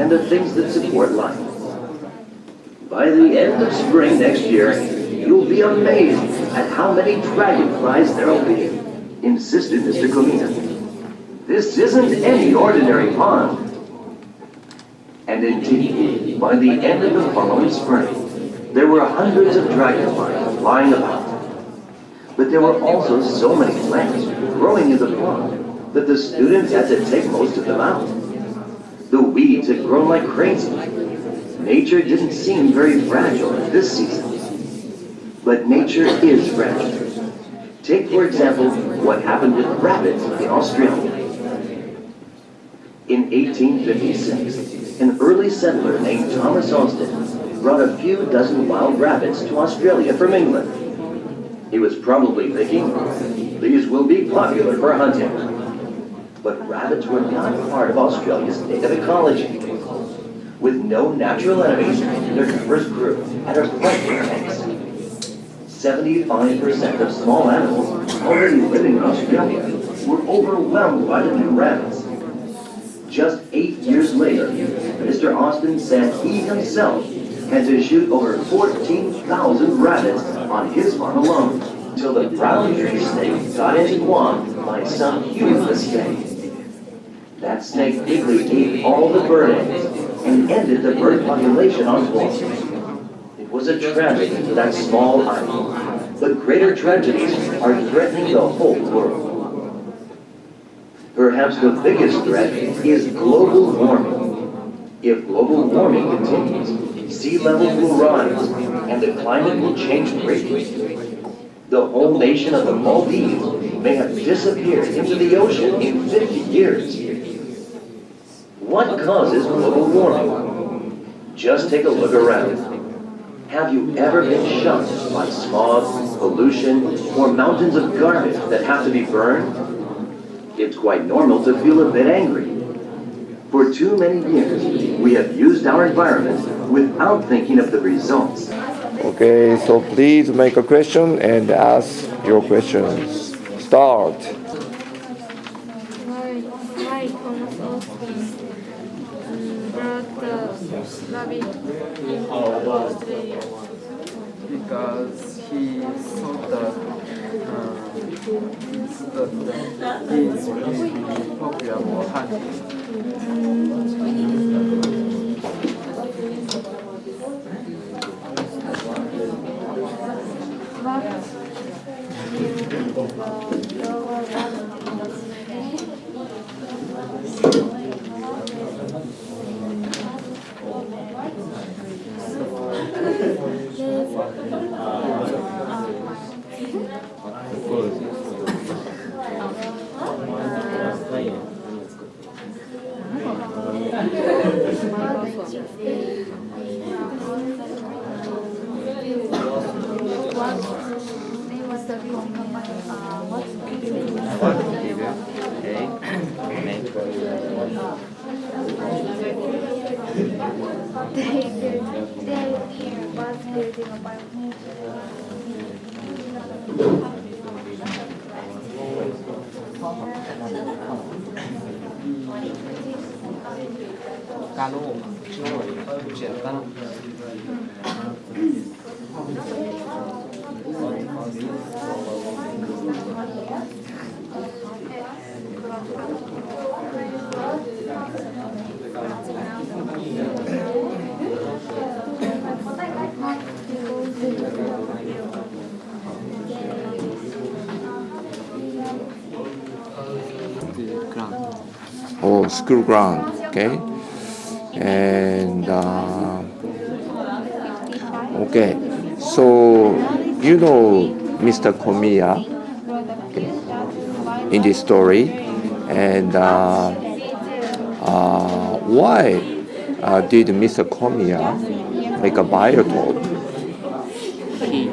and the things that support life. By the end of spring next year, you'll be amazed at how many dragonflies there'll be, insisted Mr. Komina. This isn't any ordinary pond. And indeed, by the end of the following spring, there were hundreds of dragonflies flying about. But there were also so many plants growing in the pond that the students had to take most of them out. The weeds had grown like crazy. Nature didn't seem very fragile this season. But nature is fragile. Take, for example, what happened with rabbits in Australia. In 1856, an early settler named Thomas Austin brought a few dozen wild rabbits to Australia from England. He was probably thinking, these will be popular for hunting. But rabbits were not part of Australia's native ecology. With no natural enemies, their numbers grew at a frightening pace. 75% of small animals already living in Australia were overwhelmed by the new rabbits. Just 8 years later, Mr. Austin said he himself had to shoot over 14,000 rabbits on his farm alone, until the brown tree snake got into Guam by some human mistake. That snake quickly ate all the bird eggs and ended the bird population on Guam. It was a tragedy for that small island, but greater tragedies are threatening the whole world. Perhaps the biggest threat is global warming. If global warming continues, sea levels will rise and the climate will change greatly. The whole nation of the Maldives may have disappeared into the ocean in 50 years. What causes global warming? Just take a look around. Have you ever been shocked by smog, pollution, or mountains of garbage that have to be burned? It's quite normal to feel a bit angry. For too many years, we have used our environment without thinking of the results. Okay, so please make a question and ask your questions. Start. Why Thomas Austin brought the rabbit in Australia? Because he thought that bees will be popular for hunting. Oh, school ground, okay? And okay, so you know Mr. Komiya in this story, and why did Mr. Komiya make a biotop? He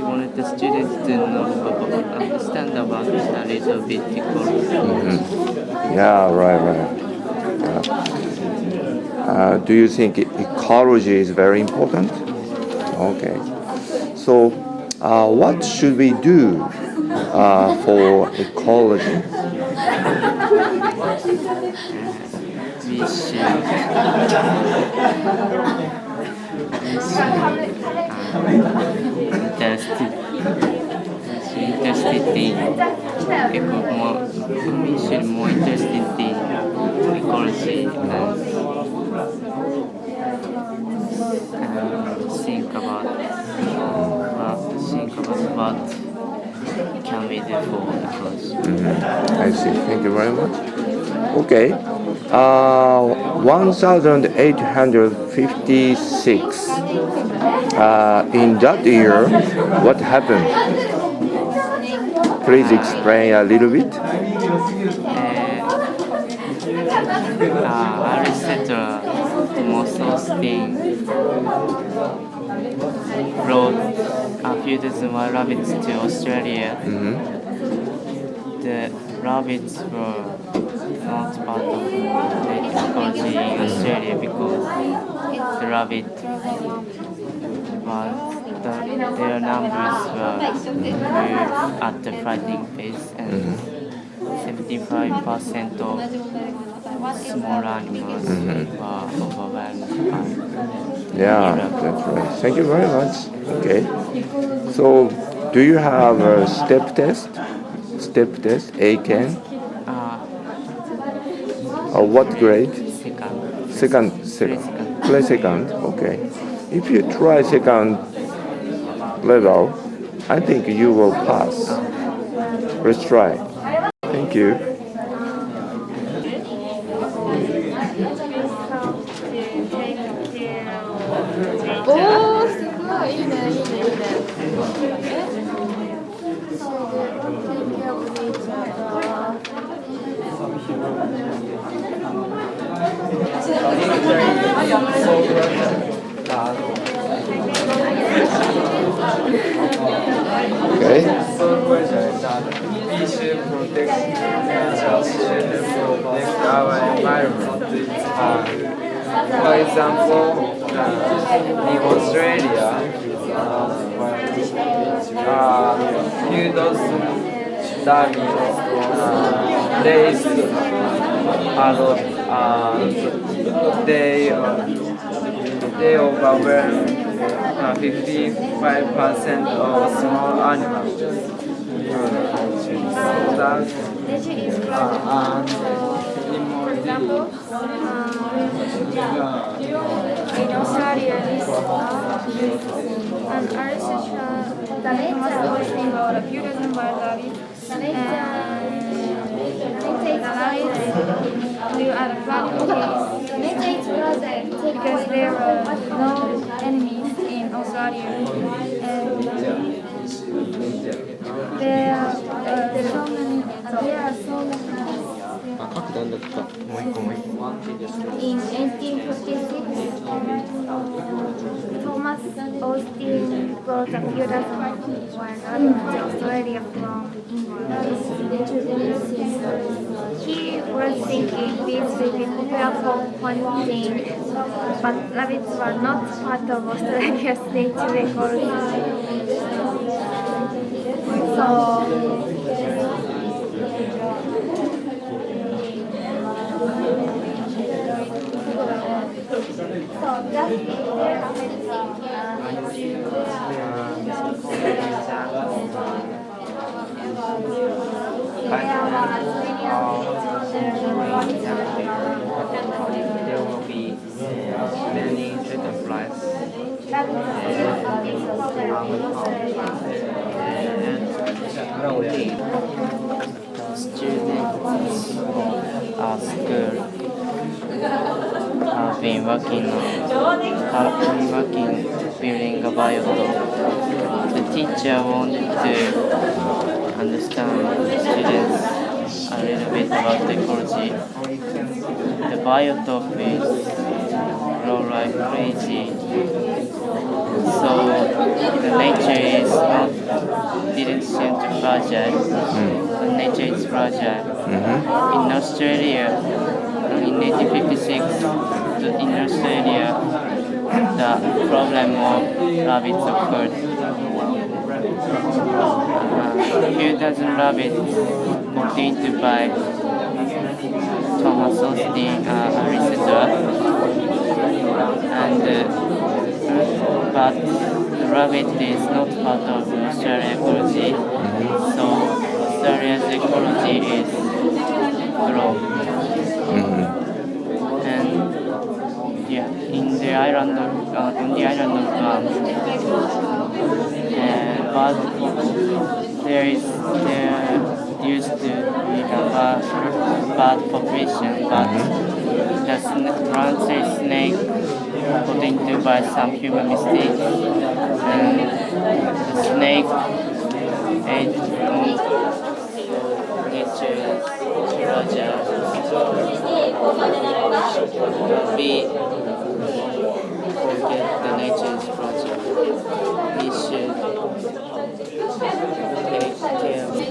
wanted the students to understand about it a little bit because Yeah, right. Do you think ecology is very important? Okay. So, what should we do for ecology? We should interested in we should more interested in ecology and think about what can we do for ecology. I see. Thank you very much. Okay. 1856. In that year, what happened? Please explain a little bit. Aristotle Demosthenes brought a few dozen wild rabbits to Australia. The rabbits were not part of the ecology in Australia because the rabbit their numbers were at the frightening pace, and 75% of small animals were overwhelmed by Yeah, that's right. Thank you very much. Okay. So, do you have a step test? Step test, A-Can? What grade? Second. Play second. Okay. If you try second level, I think you will pass. Let's try. Thank you. Okay. We should protect our environment. For example, in Australia, few dozen dummies raised they overwhelm 55% of small animals. For example, in Australia, an researcher must posting about a few dozen wild rabbits, and the rabbits live at a flat place because there are no enemies in Australia, and there are so many. In 1856, Thomas Austin brought a few dozen wild animals to Australia from England. He was thinking these would be popular for hunting, but rabbits were not part of Australia's native ecology. So there will be many dragonflies. Students at school have been working building a biotop. The teacher wanted to understand students a little bit about ecology. The biotop is grow like crazy, so the nature is didn't seem too fragile. The nature is fragile. In Australia, in 1856, in Australia, the problem of rabbits occurred. A few dozen rabbits got eaten by nature is not part of Australian ecology, so Australia's ecology is grown. And yeah, in the island of on the island of but there used to be a bird population, but the branches snake put into by some human mistake, and the snake ate nature's treasure. We forget the nature's treasure. We should take care of it.